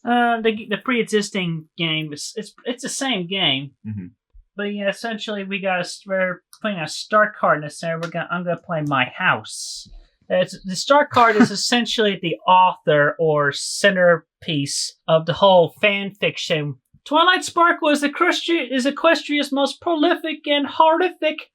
The pre-existing game it's the same game, but yeah, essentially we're playing a start card in this area. I'm gonna play my house. The start card is essentially the author or centerpiece of the whole fan fiction. Twilight Sparkle is Equestria's most prolific and horrific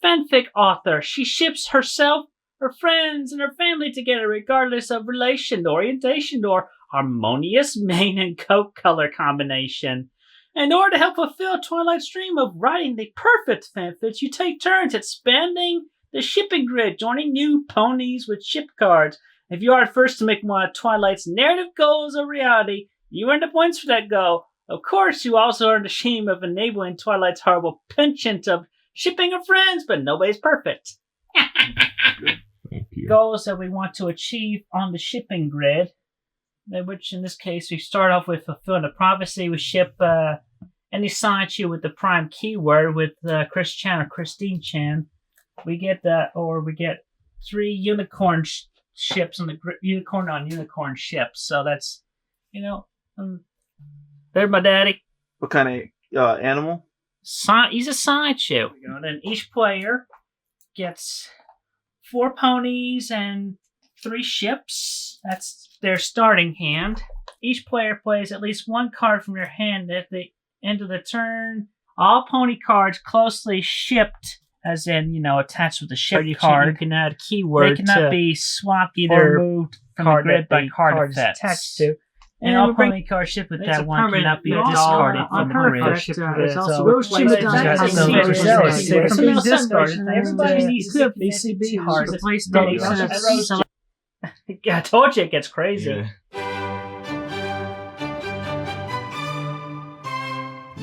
fanfic author. She ships herself, her friends, and her family together regardless of relation, orientation, or harmonious mane and coat color combination. In order to help fulfill Twilight's dream of writing the perfect fanfic, you take turns expanding the shipping grid, joining new ponies with ship cards. If you are first to make one of Twilight's narrative goals a reality, you earn the points for that goal. Of course, you also earn the shame of enabling Twilight's horrible penchant of shipping her friends, but nobody's perfect. Goals that we want to achieve on the shipping grid, which in this case we start off with fulfilling the prophecy. We ship any Sonichu with the prime keyword with Chris Chan or Christine Chan. We get 3 unicorn ships on the unicorn on unicorn ships. So that's there's my daddy. What kind of animal? He's a Sonichu. And then each player gets 4 ponies and 3 ships. That's their starting hand. Each player plays at least 1 card from your hand at the end of the turn. All pony cards closely shipped, as in, attached with the ship card. You can add keywords. They cannot be swapped or moved from the grid by card attached to. And all pony cards shipped with that one cannot be discarded from the grid. Everybody needs to BCB cards. I told you it gets crazy. Yeah.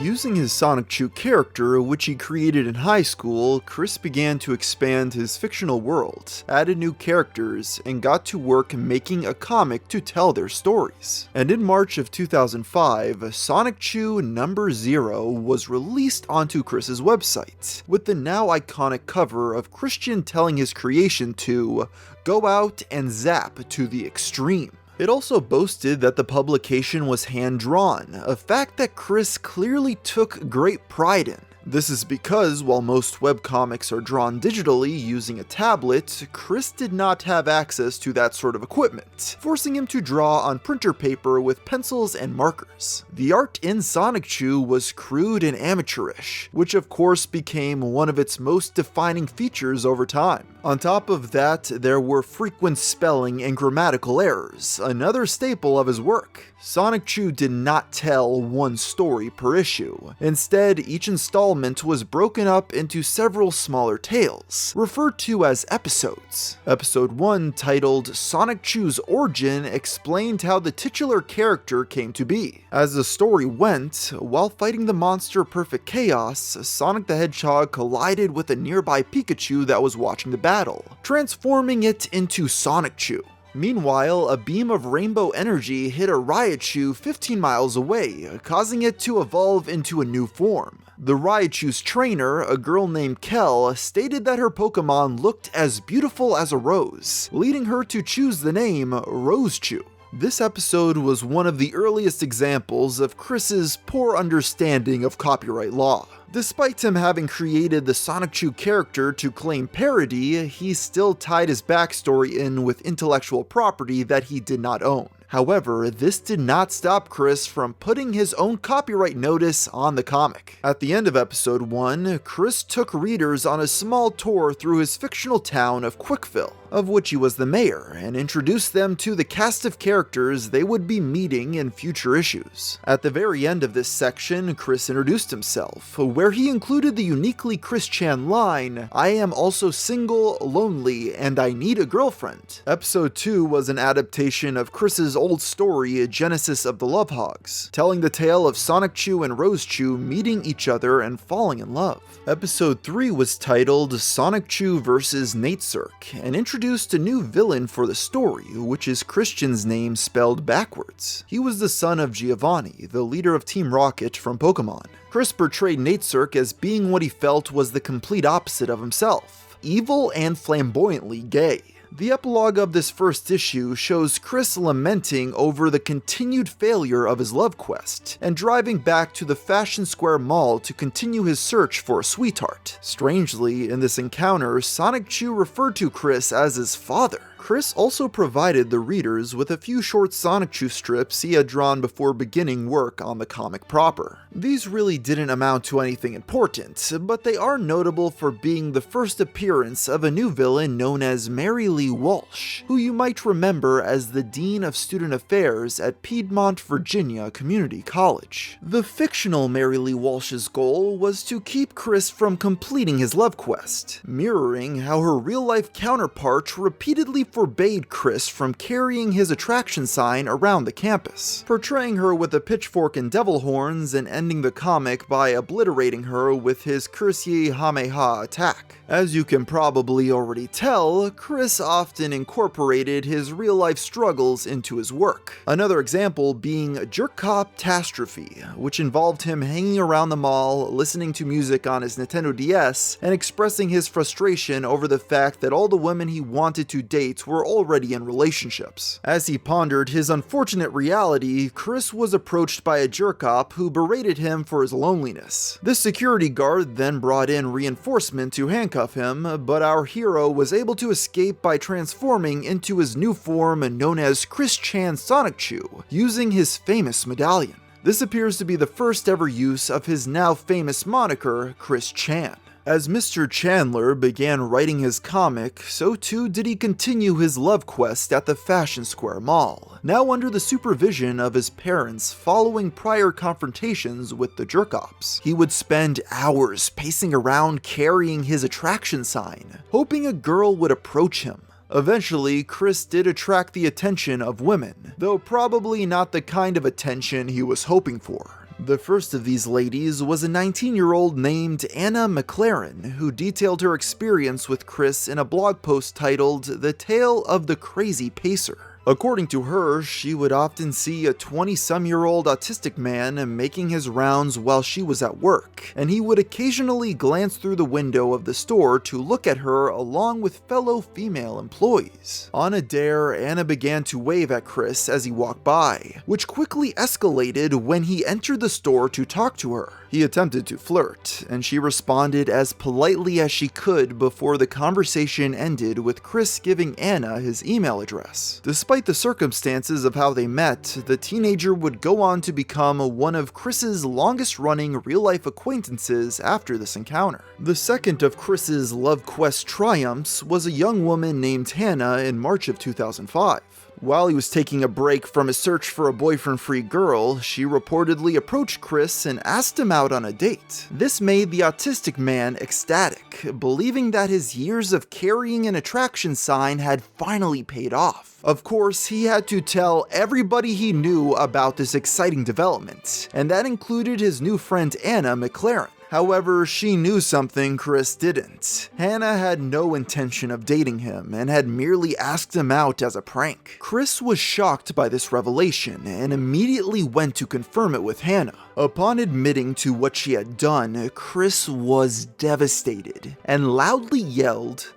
Using his Sonichu character, which he created in high school, Chris began to expand his fictional world, added new characters, and got to work making a comic to tell their stories. And in March of 2005, Sonichu number 0 was released onto Chris's website, with the now iconic cover of Christian telling his creation to go out and zap to the extreme. It also boasted that the publication was hand-drawn, a fact that Chris clearly took great pride in. This is because while most webcomics are drawn digitally using a tablet, Chris did not have access to that sort of equipment, forcing him to draw on printer paper with pencils and markers. The art in Sonichu was crude and amateurish, which of course became one of its most defining features over time. On top of that, there were frequent spelling and grammatical errors, another staple of his work. Sonichu did not tell one story per issue. Instead, each installment was broken up into several smaller tales, referred to as episodes. Episode 1, titled Sonichu's Origin, explained how the titular character came to be. As the story went, while fighting the monster Perfect Chaos, Sonic the Hedgehog collided with a nearby Pikachu that was watching the battle, transforming it into Sonichu. Meanwhile, a beam of rainbow energy hit a Raichu 15 miles away, causing it to evolve into a new form. The Raichu's trainer, a girl named Kel, stated that her Pokemon looked as beautiful as a rose, leading her to choose the name Rosechu. This episode was one of the earliest examples of Chris's poor understanding of copyright law. Despite him having created the Sonichu character to claim parody, he still tied his backstory in with intellectual property that he did not own. However, this did not stop Chris from putting his own copyright notice on the comic. At the end of episode 1, Chris took readers on a small tour through his fictional town of Quickville, of which he was the mayor, and introduced them to the cast of characters they would be meeting in future issues. At the very end of this section, Chris introduced himself, where he included the uniquely Chris Chan line, "I am also single, lonely, and I need a girlfriend." Episode 2 was an adaptation of Chris's old story, Genesis of the Lovehogs, telling the tale of Sonichu and Rosechu meeting each other and falling in love. Episode 3 was titled Sonichu vs. Natezerk, and introduced a new villain for the story, which is Christian's name spelled backwards. He was the son of Giovanni, the leader of Team Rocket from Pokemon. Chris portrayed Natezerk as being what he felt was the complete opposite of himself, evil and flamboyantly gay. The epilogue of this first issue shows Chris lamenting over the continued failure of his love quest, and driving back to the Fashion Square Mall to continue his search for a sweetheart. Strangely, in this encounter, Sonichu referred to Chris as his father. Chris also provided the readers with a few short Sonichu strips he had drawn before beginning work on the comic proper. These really didn't amount to anything important, but they are notable for being the first appearance of a new villain known as Mary Lee Walsh, who you might remember as the Dean of Student Affairs at Piedmont, Virginia Community College. The fictional Mary Lee Walsh's goal was to keep Chris from completing his love quest, mirroring how her real-life counterpart repeatedly forbade Chris from carrying his attraction sign around the campus, portraying her with a pitchfork and devil horns and ending the comic by obliterating her with his Kamehameha attack. As you can probably already tell, Chris often incorporated his real-life struggles into his work. Another example being JerkOps, which involved him hanging around the mall, listening to music on his Nintendo DS, and expressing his frustration over the fact that all the women he wanted to date were already in relationships. As he pondered his unfortunate reality, Chris was approached by a JerkOp who berated him for his loneliness. This security guard then brought in reinforcement to handcuff him, but our hero was able to escape by transforming into his new form known as Chris Chan Sonichu, using his famous medallion. This appears to be the first ever use of his now famous moniker, Chris Chan. As Mr. Chandler began writing his comic, so too did he continue his love quest at the Fashion Square Mall, now under the supervision of his parents following prior confrontations with the JerkOps. He would spend hours pacing around carrying his attraction sign, hoping a girl would approach him. Eventually, Chris did attract the attention of women, though probably not the kind of attention he was hoping for. The first of these ladies was a 19-year-old named Anna McLaren, who detailed her experience with Chris in a blog post titled "The Tale of the Crazy Pacer." According to her, she would often see a 20-some-year-old autistic man making his rounds while she was at work, and he would occasionally glance through the window of the store to look at her along with fellow female employees. On a dare, Anna began to wave at Chris as he walked by, which quickly escalated when he entered the store to talk to her. He attempted to flirt, and she responded as politely as she could before the conversation ended with Chris giving Anna his email address. Despite the circumstances of how they met, the teenager would go on to become one of Chris's longest-running real-life acquaintances after this encounter. The second of Chris's love quest triumphs was a young woman named Hannah in March of 2005. While he was taking a break from his search for a boyfriend-free girl, she reportedly approached Chris and asked him out on a date. This made the autistic man ecstatic, believing that his years of carrying an attraction sign had finally paid off. Of course, he had to tell everybody he knew about this exciting development, and that included his new friend Anna McLaren. However, she knew something Chris didn't. Hannah had no intention of dating him and had merely asked him out as a prank. Chris was shocked by this revelation and immediately went to confirm it with Hannah. Upon admitting to what she had done, Chris was devastated and loudly yelled,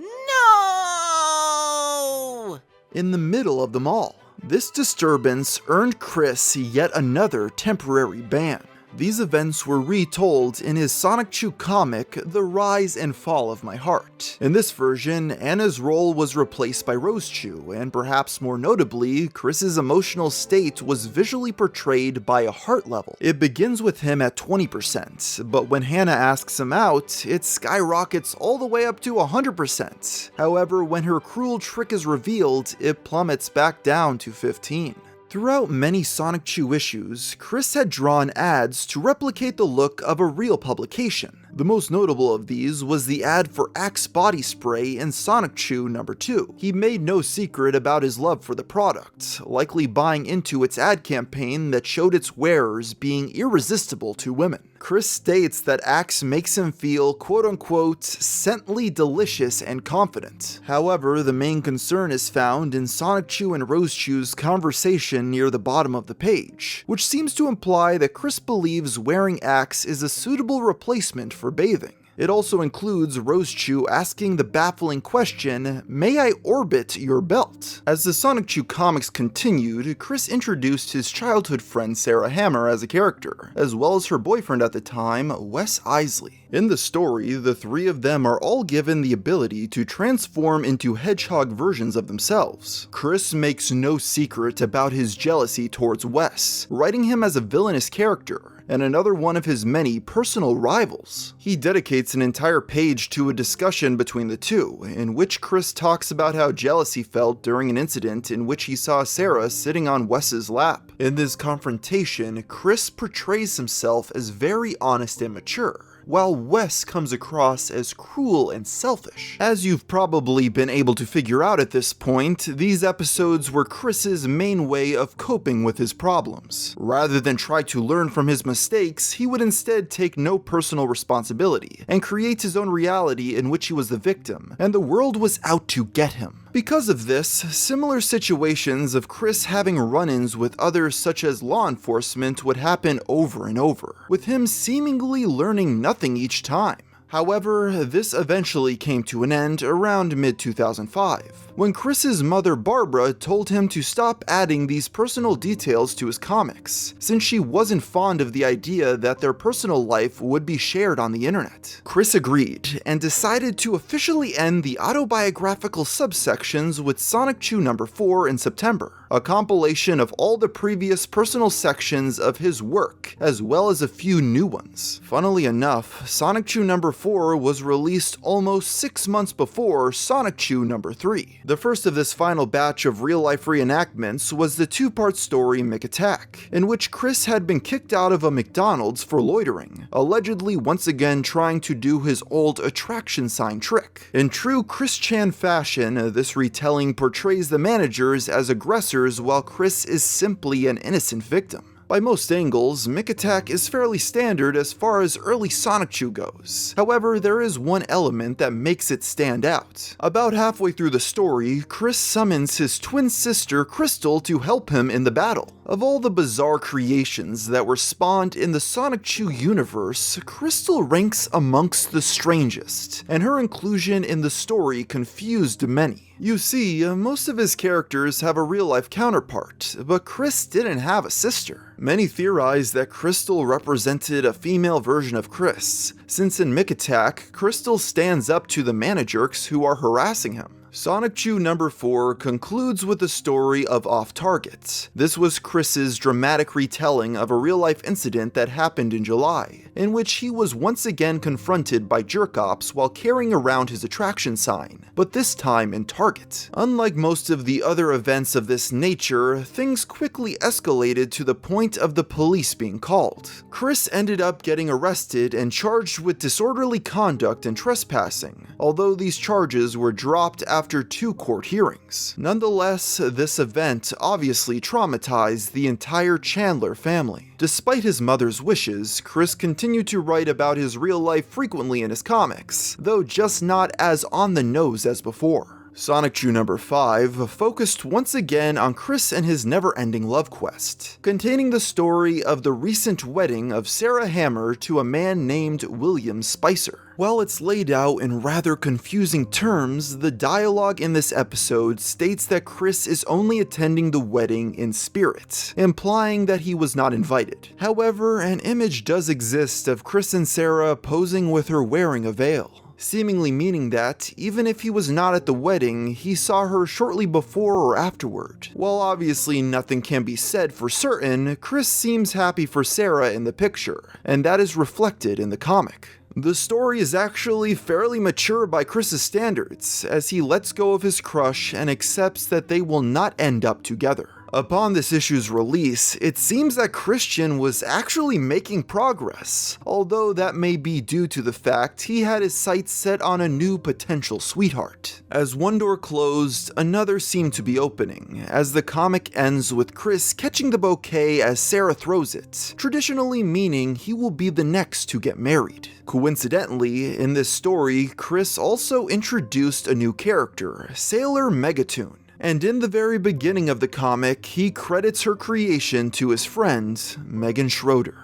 "No!" in the middle of the mall. This disturbance earned Chris yet another temporary ban. These events were retold in his Sonichu comic, The Rise and Fall of My Heart. In this version, Anna's role was replaced by Rosechu, and perhaps more notably, Chris's emotional state was visually portrayed by a heart level. It begins with him at 20%, but when Hannah asks him out, it skyrockets all the way up to 100%. However, when her cruel trick is revealed, it plummets back down to 15%. Throughout many Sonichu issues, Chris had drawn ads to replicate the look of a real publication. The most notable of these was the ad for Axe body spray in Sonichu number 2. He made no secret about his love for the product, likely buying into its ad campaign that showed its wearers being irresistible to women. Chris states that Axe makes him feel quote-unquote scently delicious and confident. However, the main concern is found in Sonichu and Rosechu's conversation near the bottom of the page, which seems to imply that Chris believes wearing Axe is a suitable replacement for bathing. It also includes Rosechu asking the baffling question, "May I orbit your belt?" As the Sonichu comics continued, Chris introduced his childhood friend Sarah Hammer as a character, as well as her boyfriend at the time, Wes Isley. In the story, the three of them are all given the ability to transform into hedgehog versions of themselves. Chris makes no secret about his jealousy towards Wes, writing him as a villainous character, and another one of his many personal rivals. He dedicates an entire page to a discussion between the two, in which Chris talks about how jealous he felt during an incident in which he saw Sarah sitting on Wes's lap. In this confrontation, Chris portrays himself as very honest and mature, while Wes comes across as cruel and selfish. As you've probably been able to figure out at this point, these episodes were Chris's main way of coping with his problems. Rather than try to learn from his mistakes, he would instead take no personal responsibility, and create his own reality in which he was the victim, and the world was out to get him. Because of this, similar situations of Chris having run-ins with others such as law enforcement would happen over and over, with him seemingly learning nothing each time. However, this eventually came to an end around mid-2005, when Chris's mother Barbara told him to stop adding these personal details to his comics, since she wasn't fond of the idea that their personal life would be shared on the internet. Chris agreed, and decided to officially end the autobiographical subsections with Sonichu No. 4 in September, a compilation of all the previous personal sections of his work, as well as a few new ones. Funnily enough, Sonichu No. 4 was released almost 6 months before Sonichu No. 3. The first of this final batch of real-life reenactments was the two-part story McAttack, in which Chris had been kicked out of a McDonald's for loitering, allegedly once again trying to do his old attraction sign trick. In true Chris Chan fashion, this retelling portrays the managers as aggressors while Chris is simply an innocent victim. By most angles, McAttack is fairly standard as far as early Sonichu goes. However, there is one element that makes it stand out. About halfway through the story, Chris summons his twin sister Crystal to help him in the battle. Of all the bizarre creations that were spawned in the Sonichu universe, Crystal ranks amongst the strangest, and her inclusion in the story confused many. You see, most of his characters have a real-life counterpart, but Chris didn't have a sister. Many theorize that Crystal represented a female version of Chris, since in McAttack, Crystal stands up to the Manijerks who are harassing him. Sonichu No. 4 concludes with the story of Off Target. This was Chris's dramatic retelling of a real-life incident that happened in July, in which he was once again confronted by JerkOps while carrying around his attraction sign, but this time in Target. Unlike most of the other events of this nature, things quickly escalated to the point of the police being called. Chris ended up getting arrested and charged with disorderly conduct and trespassing, although these charges were dropped after 2 court hearings. Nonetheless, this event obviously traumatized the entire Chandler family. Despite his mother's wishes, Chris continued to write about his real life frequently in his comics, though just not as on the nose as before. Sonichu No. 5 focused once again on Chris and his never-ending love quest, containing the story of the recent wedding of Sarah Hammer to a man named William Spicer. While it's laid out in rather confusing terms, the dialogue in this episode states that Chris is only attending the wedding in spirit, implying that he was not invited. However, an image does exist of Chris and Sarah posing with her wearing a veil, seemingly meaning that, even if he was not at the wedding, he saw her shortly before or afterward. While obviously nothing can be said for certain, Chris seems happy for Sarah in the picture, and that is reflected in the comic. The story is actually fairly mature by Chris's standards, as he lets go of his crush and accepts that they will not end up together. Upon this issue's release, it seems that Christian was actually making progress, although that may be due to the fact he had his sights set on a new potential sweetheart. As one door closed, another seemed to be opening, as the comic ends with Chris catching the bouquet as Sarah throws it, traditionally meaning he will be the next to get married. Coincidentally, in this story, Chris also introduced a new character, Sailor Megatoon. And in the very beginning of the comic, he credits her creation to his friend, Megan Schroeder.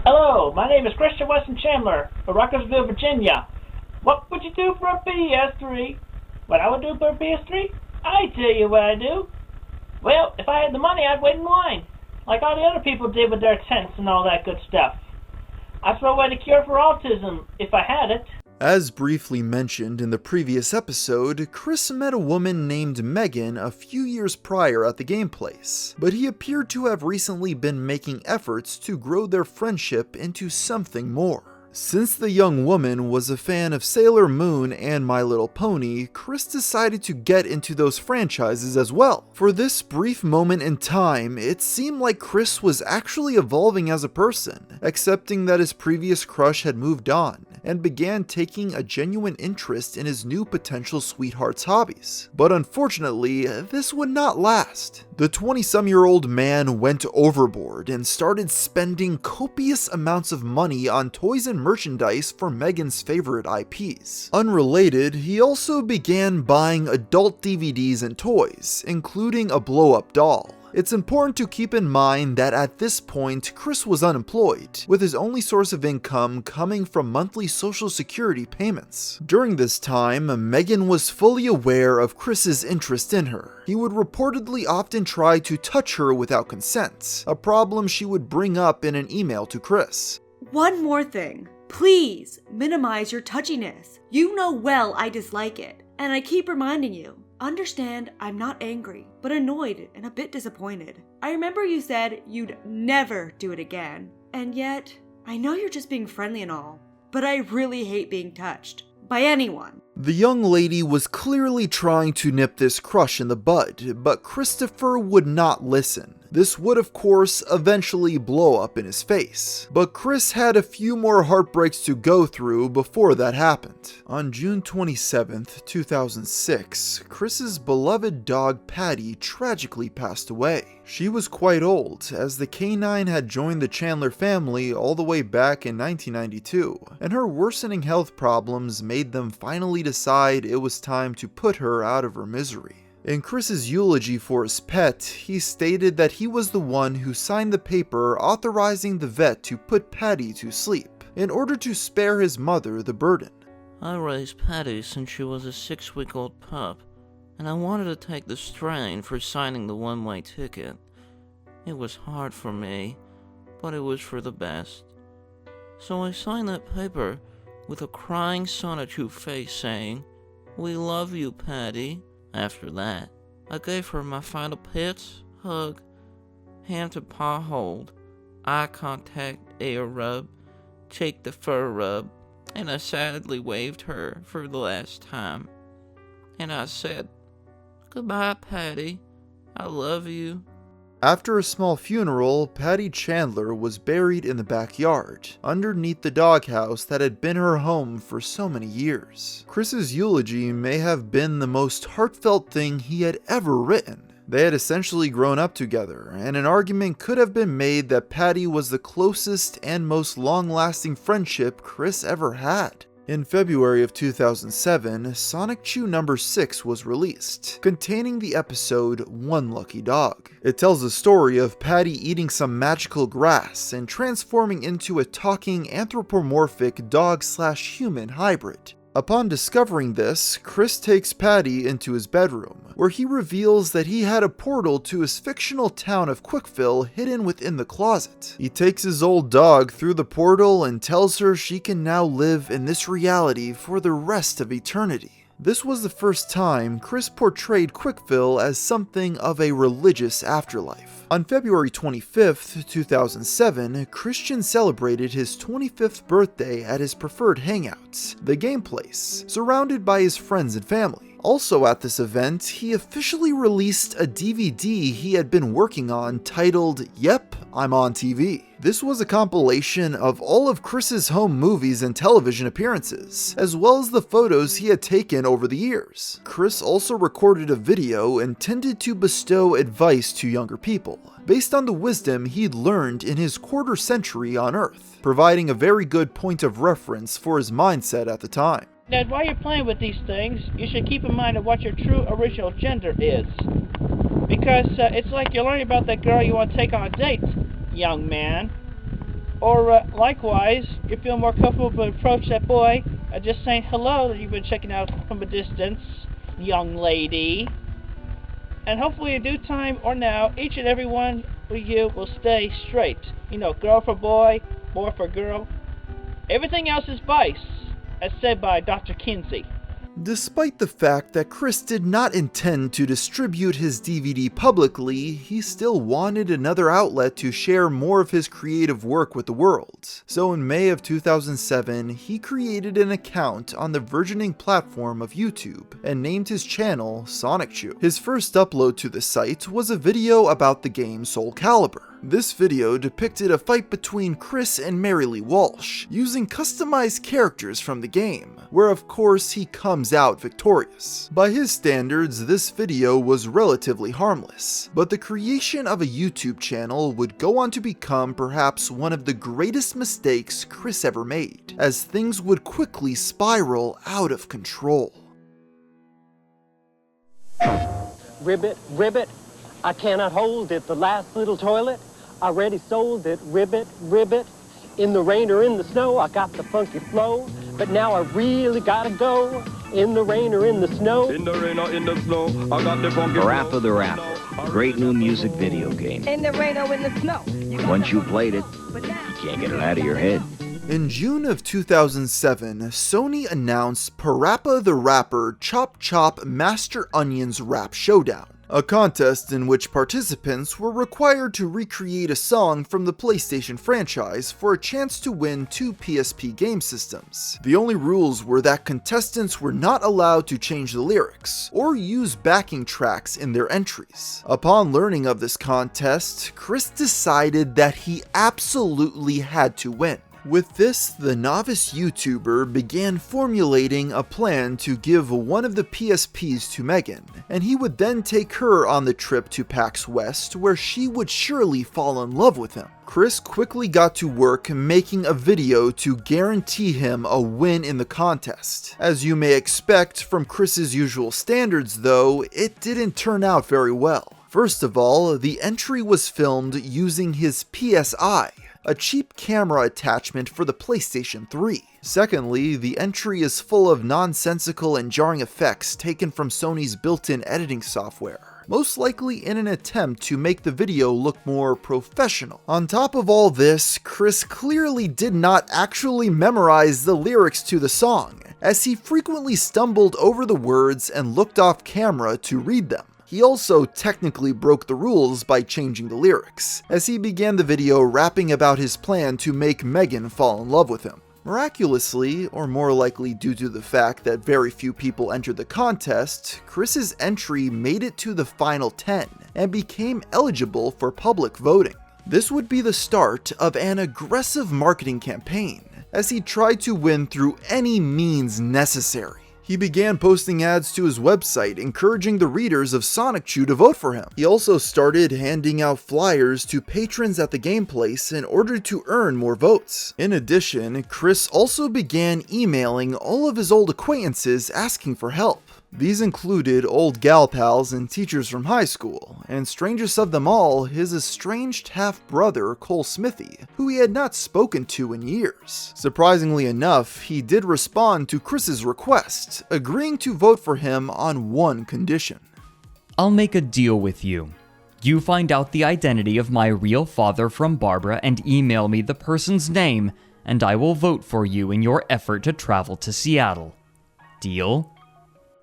Hello Hello, my name is Christian Weston Chandler of Rocketsville, Virginia. What would you do for a PS3? What I would do for a PS3? I tell you what I do. Well, if I had the money, I'd wait in line, like all the other people did with their tents and all that good stuff. I'd throw away the cure for autism if I had it. As briefly mentioned in the previous episode, Chris met a woman named Megan a few years prior at the game place, but he appeared to have recently been making efforts to grow their friendship into something more. Since the young woman was a fan of Sailor Moon and My Little Pony, Chris decided to get into those franchises as well. For this brief moment in time, it seemed like Chris was actually evolving as a person, accepting that his previous crush had moved on, and began taking a genuine interest in his new potential sweetheart's hobbies. But unfortunately, this would not last. The 20-some-year-old man went overboard and started spending copious amounts of money on toys and merchandise for Megan's favorite IPs. Unrelated, he also began buying adult DVDs and toys, including a blow-up doll. It's important to keep in mind that at this point, Chris was unemployed, with his only source of income coming from monthly social security payments. During this time, Megan was fully aware of Chris's interest in her. He would reportedly often try to touch her without consent, a problem she would bring up in an email to Chris. One more thing. Please minimize your touchiness. You know well I dislike it, and I keep reminding you. Understand, I'm not angry, but annoyed and a bit disappointed. I remember you said you'd never do it again, and yet, I know you're just being friendly and all, but I really hate being touched. By anyone. The young lady was clearly trying to nip this crush in the bud, but Christopher would not listen. This would of course eventually blow up in his face, but Chris had a few more heartbreaks to go through before that happened. On June 27th, 2006, Chris's beloved dog Patty tragically passed away. She was quite old, as the canine had joined the Chandler family all the way back in 1992, and her worsening health problems made them finally decide it was time to put her out of her misery. In Chris's eulogy for his pet, he stated that he was the one who signed the paper authorizing the vet to put Patty to sleep, in order to spare his mother the burden. I raised Patty since she was a 6-week-old pup, and I wanted to take the strain for signing the one-way ticket. It was hard for me, but it was for the best. So I signed that paper with a crying Sonichu face saying, "We love you, Patty." After that, I gave her my final pets, hug, hand to paw hold, eye contact, ear rub, cheek to fur rub, and I sadly waved her for the last time. And I said, "Goodbye, Patty. I love you." After a small funeral, Patty Chandler was buried in the backyard, underneath the doghouse that had been her home for so many years. Chris's eulogy may have been the most heartfelt thing he had ever written. They had essentially grown up together, and an argument could have been made that Patty was the closest and most long-lasting friendship Chris ever had. In February of 2007, Sonichu number 6 was released, containing the episode One Lucky Dog. It tells the story of Patty eating some magical grass and transforming into a talking anthropomorphic dog/human hybrid. Upon discovering this, Chris takes Patty into his bedroom, where he reveals that he had a portal to his fictional town of Quickville hidden within the closet. He takes his old dog through the portal and tells her she can now live in this reality for the rest of eternity. This was the first time Chris portrayed Quickville as something of a religious afterlife. On February 25th, 2007, Christian celebrated his 25th birthday at his preferred hangout, The Game Place, surrounded by his friends and family. Also at this event, he officially released a DVD he had been working on titled Yep, I'm on TV. This was a compilation of all of Chris's home movies and television appearances, as well as the photos he had taken over the years. Chris also recorded a video intended to bestow advice to younger people, based on the wisdom he'd learned in his quarter century on Earth, providing a very good point of reference for his mindset at the time. That while you're playing with these things, you should keep in mind of what your true original gender is. Because it's like you're learning about that girl you want to take on a date, young man. Or likewise, you feel more comfortable to approach that boy, just saying hello that you've been checking out from a distance, young lady. And hopefully in due time or now, each and every one of you will stay straight. You know, girl for boy for girl. Everything else is vice, as said by Dr. Kinsey. Despite the fact that Chris did not intend to distribute his DVD publicly, he still wanted another outlet to share more of his creative work with the world. So in May of 2007, he created an account on the burgeoning platform of YouTube and named his channel Sonichu. His first upload to the site was a video about the game Soul Calibur. This video depicted a fight between Chris and Mary Lee Walsh, using customized characters from the game, where of course he comes out victorious. By his standards, this video was relatively harmless, but the creation of a YouTube channel would go on to become perhaps one of the greatest mistakes Chris ever made, as things would quickly spiral out of control. Ribbit, ribbit, I cannot hold it, the last little toilet. I already sold it, ribbit, ribbit. In the rain or in the snow, I got the funky flow. But now I really gotta go. In the rain or in the snow. In the rain or in the snow, I got the funky flow. PaRappa the Rapper, great new music video game. In the rain or in the snow. Once you played it, you can't get it out of your head. In June of 2007, Sony announced PaRappa the Rapper Chop Chop Master Onion's Rap Showdown, a contest in which participants were required to recreate a song from the PlayStation franchise for a chance to win 2 PSP game systems. The only rules were that contestants were not allowed to change the lyrics or use backing tracks in their entries. Upon learning of this contest, Chris decided that he absolutely had to win. With this, the novice YouTuber began formulating a plan to give one of the PSPs to Megan, and he would then take her on the trip to PAX West, where she would surely fall in love with him. Chris quickly got to work making a video to guarantee him a win in the contest. As you may expect from Chris's usual standards though, it didn't turn out very well. First of all, the entry was filmed using his PSI, a cheap camera attachment for the PlayStation 3. Secondly, the entry is full of nonsensical and jarring effects taken from Sony's built-in editing software, most likely in an attempt to make the video look more professional. On top of all this, Chris clearly did not actually memorize the lyrics to the song, as he frequently stumbled over the words and looked off camera to read them. He also technically broke the rules by changing the lyrics, as he began the video rapping about his plan to make Megan fall in love with him. Miraculously, or more likely due to the fact that very few people entered the contest, Chris's entry made it to the final 10 and became eligible for public voting. This would be the start of an aggressive marketing campaign, as he tried to win through any means necessary. He began posting ads to his website, encouraging the readers of Sonichu to vote for him. He also started handing out flyers to patrons at the game place in order to earn more votes. In addition, Chris also began emailing all of his old acquaintances asking for help. These included old gal pals and teachers from high school, and strangest of them all, his estranged half-brother Cole Smithy, who he had not spoken to in years. Surprisingly enough, he did respond to Chris's request, agreeing to vote for him on one condition. I'll make a deal with you. You find out the identity of my real father from Barbara and email me the person's name, and I will vote for you in your effort to travel to Seattle. Deal?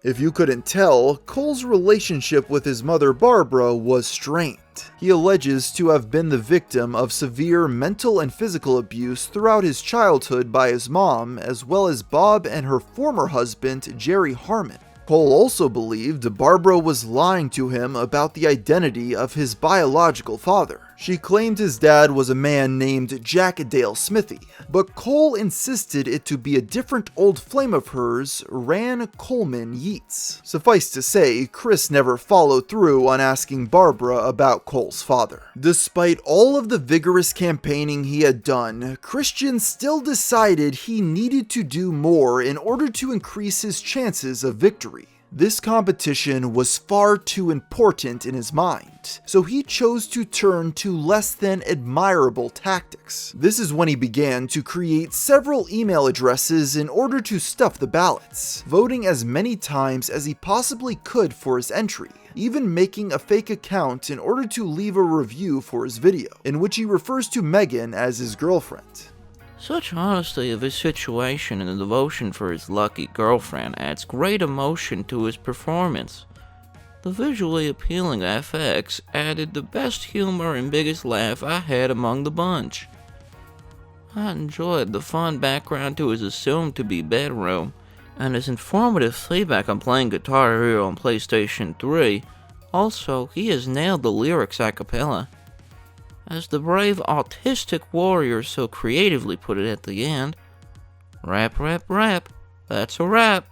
If you couldn't tell, Cole's relationship with his mother Barbara was strained. He alleges to have been the victim of severe mental and physical abuse throughout his childhood by his mom, as well as Bob and her former husband, Jerry Harmon. Cole also believed Barbara was lying to him about the identity of his biological father. She claimed his dad was a man named Jack Dale Smithy, but Cole insisted it to be a different old flame of hers, Ran Coleman Yeats. Suffice to say, Chris never followed through on asking Barbara about Cole's father. Despite all of the vigorous campaigning he had done, Christian still decided he needed to do more in order to increase his chances of victory. This competition was far too important in his mind, so he chose to turn to less than admirable tactics. This is when he began to create several email addresses in order to stuff the ballots, voting as many times as he possibly could for his entry, even making a fake account in order to leave a review for his video, in which he refers to Megan as his girlfriend. Such honesty of his situation and the devotion for his lucky girlfriend adds great emotion to his performance. The visually appealing FX added the best humor and biggest laugh I had among the bunch. I enjoyed the fun background to his assumed-to-be bedroom, and his informative feedback on playing Guitar Hero on PlayStation 3. Also, he has nailed the lyrics a cappella. As the brave autistic warrior so creatively put it at the end, rap, rap, rap, that's a wrap.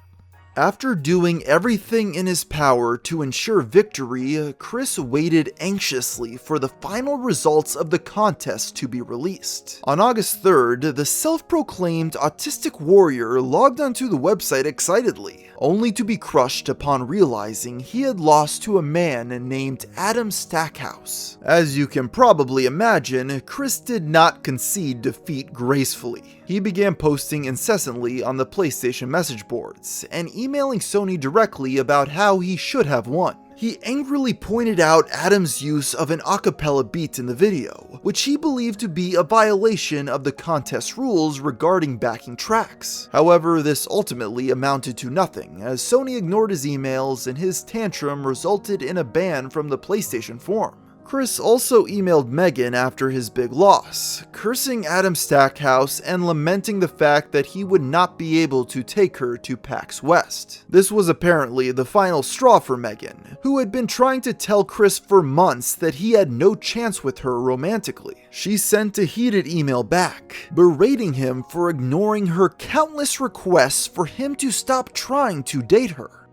After doing everything in his power to ensure victory, Chris waited anxiously for the final results of the contest to be released. On August 3rd, the self-proclaimed autistic warrior logged onto the website excitedly, only to be crushed upon realizing he had lost to a man named Adam Stackhouse. As you can probably imagine, Chris did not concede defeat gracefully. He began posting incessantly on the PlayStation message boards, and emailing Sony directly about how he should have won. He angrily pointed out Adam's use of an a cappella beat in the video, which he believed to be a violation of the contest rules regarding backing tracks. However, this ultimately amounted to nothing, as Sony ignored his emails and his tantrum resulted in a ban from the PlayStation forum. Chris also emailed Megan after his big loss, cursing Adam Stackhouse and lamenting the fact that he would not be able to take her to PAX West. This was apparently the final straw for Megan, who had been trying to tell Chris for months that he had no chance with her romantically. She sent a heated email back, berating him for ignoring her countless requests for him to stop trying to date her.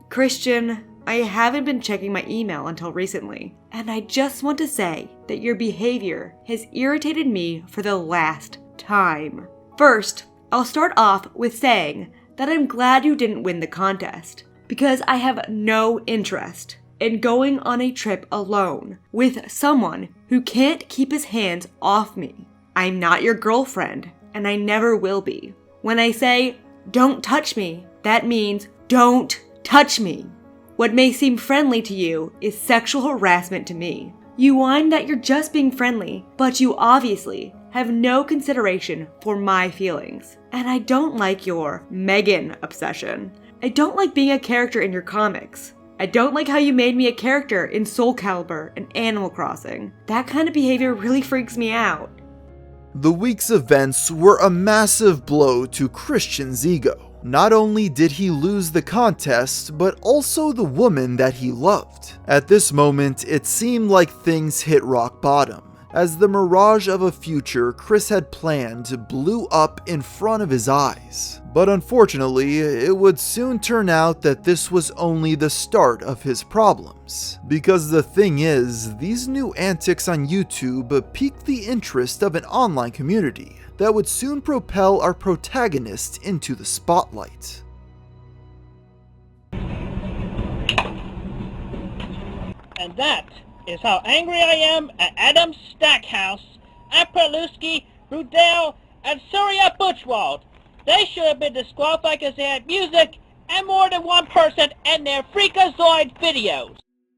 Christian, I haven't been checking my email until recently, and I just want to say that your behavior has irritated me for the last time. First, I'll start off with saying that I'm glad you didn't win the contest, because I have no interest in going on a trip alone with someone who can't keep his hands off me. I'm not your girlfriend, and I never will be. When I say, don't touch me, that means don't touch me. What may seem friendly to you is sexual harassment to me. You whine that you're just being friendly, but you obviously have no consideration for my feelings. And I don't like your Megan obsession. I don't like being a character in your comics. I don't like how you made me a character in Soul Calibur and Animal Crossing. That kind of behavior really freaks me out. The week's events were a massive blow to Christian's ego. Not only did he lose the contest, but also the woman that he loved. At this moment, it seemed like things hit rock bottom, as the mirage of a future Chris had planned blew up in front of his eyes. But unfortunately, it would soon turn out that this was only the start of his problems. Because the thing is, these new antics on YouTube piqued the interest of an online community that would soon propel our protagonist into the spotlight. And that is how angry I am at Adam Stackhouse, Apraluski, Rudell, and Surya Butchwald. They should have been disqualified because they had music and more than one person in their Freakazoid videos.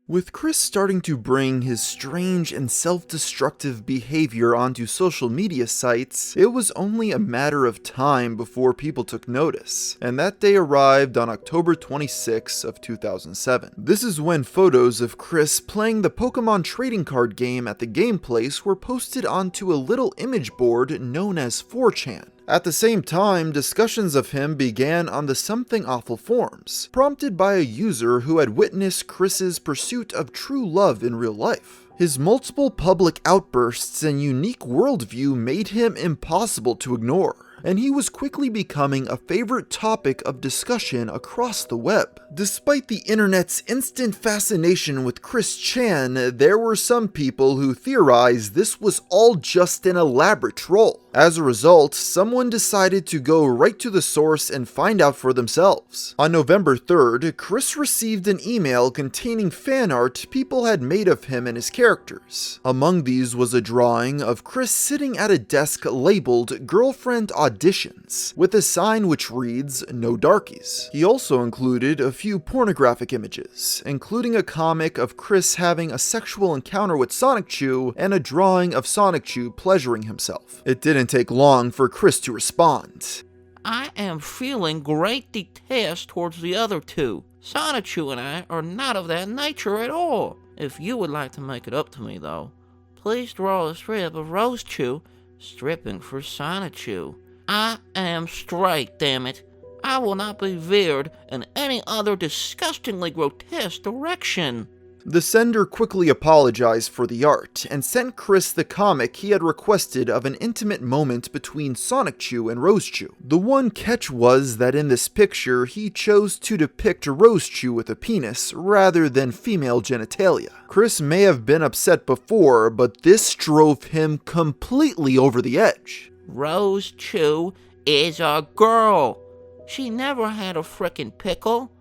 With Chris starting to bring his strange and self-destructive behavior onto social media sites, it was only a matter of time before people took notice, and that day arrived on October 26 of 2007. This is when photos of Chris playing the Pokemon trading card game at the Game Place were posted onto a little image board known as 4chan. At the same time, discussions of him began on the Something Awful forums, prompted by a user who had witnessed Chris's pursuit of true love in real life. His multiple public outbursts and unique worldview made him impossible to ignore, and he was quickly becoming a favorite topic of discussion across the web. Despite the internet's instant fascination with Chris Chan, there were some people who theorized this was all just an elaborate troll. As a result, someone decided to go right to the source and find out for themselves. On November 3rd, Chris received an email containing fan art people had made of him and his characters. Among these was a drawing of Chris sitting at a desk labeled Girlfriend Auditions, with a sign which reads, "No Darkies." He also included a few pornographic images, including a comic of Chris having a sexual encounter with Sonichu and a drawing of Sonichu pleasuring himself. It didn't take long for Chris to respond. I am feeling great detest towards the other two. Sonichu and I are not of that nature at all. If you would like to make it up to me, though, please draw a strip of Rosechu stripping for Sonichu. I am straight, damn it. I will not be veered in any other disgustingly grotesque direction. The sender quickly apologized for the art and sent Chris the comic he had requested of an intimate moment between Sonichu and Rosechu. The one catch was that in this picture he chose to depict Rosechu with a penis rather than female genitalia. Chris may have been upset before, but this drove him completely over the edge. Rosechu is a girl. She never had a frickin' pickle.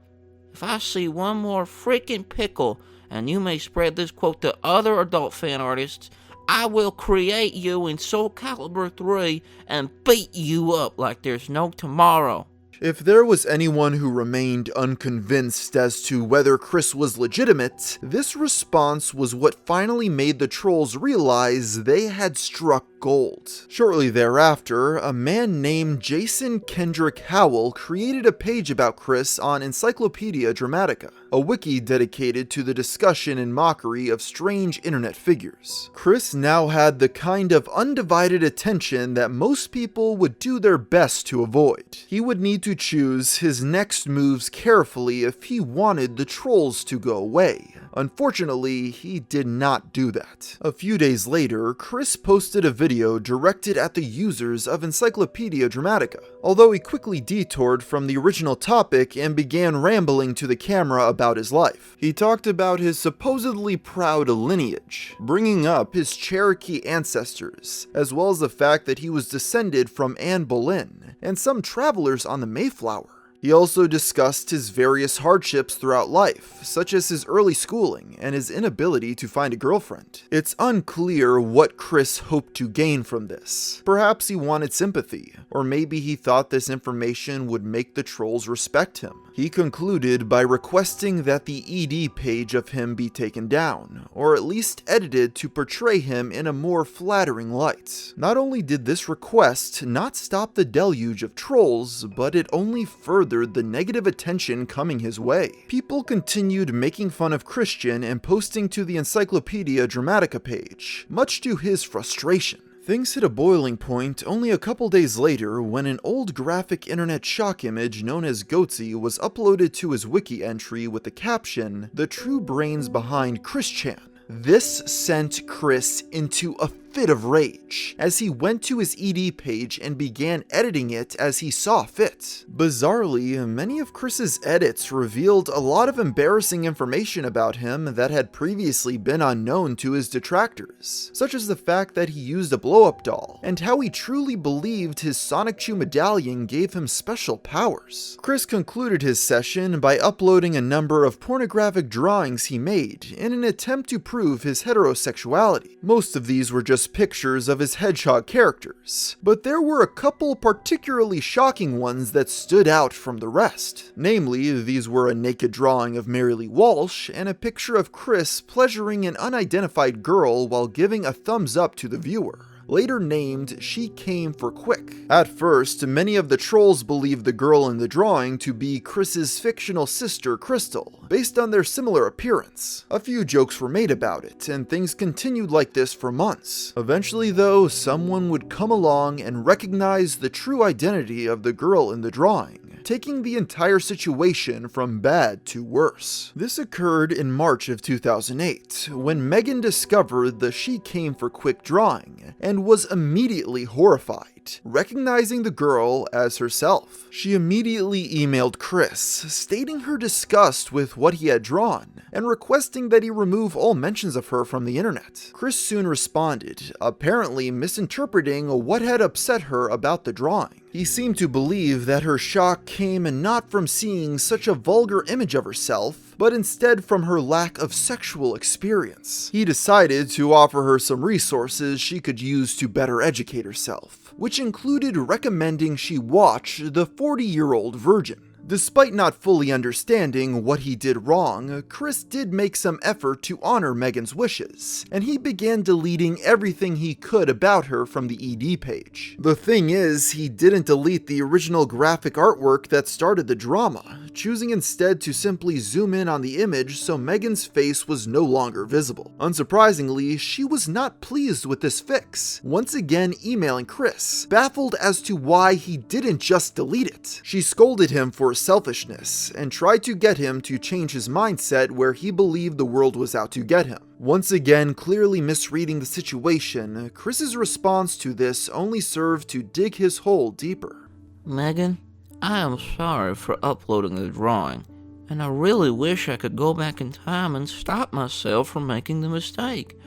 If I see one more frickin' pickle, and you may spread this quote to other adult fan artists, I will create you in Soul Calibur 3 and beat you up like there's no tomorrow. If there was anyone who remained unconvinced as to whether Chris was legitimate, this response was what finally made the trolls realize they had struck gold. Shortly thereafter, a man named Jason Kendrick Howell created a page about Chris on Encyclopedia Dramatica, a wiki dedicated to the discussion and mockery of strange internet figures. Chris now had the kind of undivided attention that most people would do their best to avoid. He would need to choose his next moves carefully if he wanted the trolls to go away. Unfortunately, he did not do that. A few days later, Chris posted a video directed at the users of Encyclopedia Dramatica, although he quickly detoured from the original topic and began rambling to the camera about his life. He talked about his supposedly proud lineage, bringing up his Cherokee ancestors, as well as the fact that he was descended from Anne Boleyn and some travelers on the Mayflower. He also discussed his various hardships throughout life, such as his early schooling and his inability to find a girlfriend. It's unclear what Chris hoped to gain from this. Perhaps he wanted sympathy, or maybe he thought this information would make the trolls respect him. He concluded by requesting that the ED page of him be taken down, or at least edited to portray him in a more flattering light. Not only did this request not stop the deluge of trolls, but it only furthered the negative attention coming his way. People continued making fun of Christian and posting to the Encyclopedia Dramatica page, much to his frustration. Things hit a boiling point only a couple days later when an old graphic internet shock image known as Goatsy was uploaded to his wiki entry with the caption, "The true brains behind Chris Chan." This sent Chris into a fit of rage as he went to his ED page and began editing it as he saw fit. Bizarrely, many of Chris's edits revealed a lot of embarrassing information about him that had previously been unknown to his detractors, such as the fact that he used a blow-up doll, and how he truly believed his Sonichu medallion gave him special powers. Chris concluded his session by uploading a number of pornographic drawings he made in an attempt to prove his heterosexuality. Most of these were just pictures of his hedgehog characters, but there were a couple particularly shocking ones that stood out from the rest. Namely, these were a naked drawing of Mary Lee Walsh and a picture of Chris pleasuring an unidentified girl while giving a thumbs up to the viewer, later named She Came for Quick. At first, many of the trolls believed the girl in the drawing to be Chris's fictional sister Crystal, based on their similar appearance. A few jokes were made about it, and things continued like this for months. Eventually though, someone would come along and recognize the true identity of the girl in the drawing, taking the entire situation from bad to worse. This occurred in March of 2008, when Megan discovered the She Came for Quick drawing, and was immediately horrified, recognizing the girl as herself. She immediately emailed Chris, stating her disgust with what he had drawn, and requesting that he remove all mentions of her from the internet. Chris soon responded, apparently misinterpreting what had upset her about the drawing. He seemed to believe that her shock came not from seeing such a vulgar image of herself, but instead from her lack of sexual experience. He decided to offer her some resources she could use to better educate herself, which included recommending she watch The 40-Year-Old Virgin. Despite not fully understanding what he did wrong, Chris did make some effort to honor Megan's wishes, and he began deleting everything he could about her from the ED page. The thing is, he didn't delete the original graphic artwork that started the drama, choosing instead to simply zoom in on the image so Megan's face was no longer visible. Unsurprisingly, she was not pleased with this fix, once again emailing Chris, baffled as to why he didn't just delete it. She scolded him for selfishness and tried to get him to change his mindset where he believed the world was out to get him. Once again, clearly misreading the situation, Chris's response to this only served to dig his hole deeper. Megan, I am sorry for uploading the drawing, and I really wish I could go back in time and stop myself from making the mistake.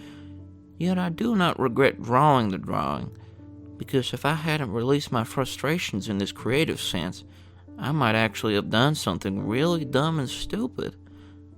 Yet I do not regret drawing the drawing, because if I hadn't released my frustrations in this creative sense, I might actually have done something really dumb and stupid.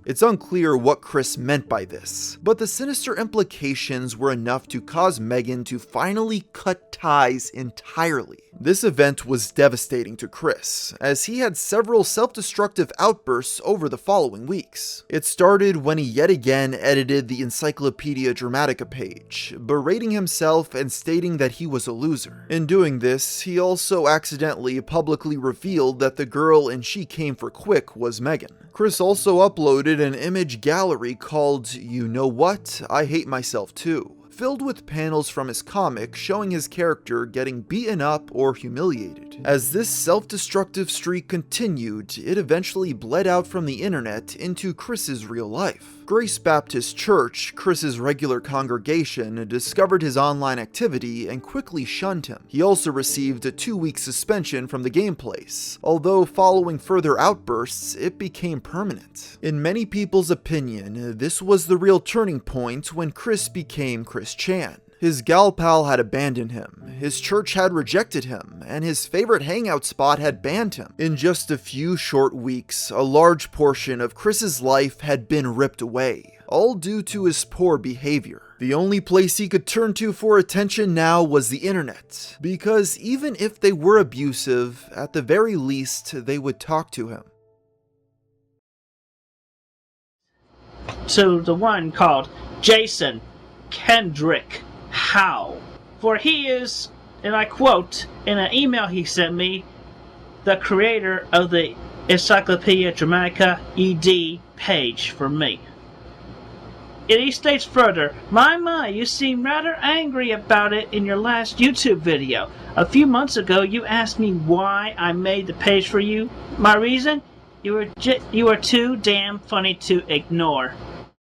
It's unclear what Chris meant by this, but the sinister implications were enough to cause Megan to finally cut ties entirely. This event was devastating to Chris, as he had several self-destructive outbursts over the following weeks. It started when he yet again edited the Encyclopedia Dramatica page, berating himself and stating that he was a loser. In doing this, he also accidentally publicly revealed that the girl in She Came for Quick was Megan. Chris also uploaded an image gallery called You Know What? I Hate Myself Too, filled with panels from his comic showing his character getting beaten up or humiliated. As this self-destructive streak continued, it eventually bled out from the internet into Chris's real life. Grace Baptist Church, Chris's regular congregation, discovered his online activity and quickly shunned him. He also received a 2-week suspension from the game place, although following further outbursts, it became permanent. In many people's opinion, this was the real turning point when Chris became Chris Chan. His gal pal had abandoned him, his church had rejected him, and his favorite hangout spot had banned him. In just a few short weeks, a large portion of Chris's life had been ripped away, all due to his poor behavior. The only place he could turn to for attention now was the internet, because even if they were abusive, at the very least, they would talk to him. To the one called Jason Kendrick Howe, for he is, and I quote, in an email he sent me, the creator of the Encyclopedia Dramatica ED page for me. And he states further, my, you seem rather angry about it in your last YouTube video. A few months ago you asked me why I made the page for you. My reason? You were too damn funny to ignore.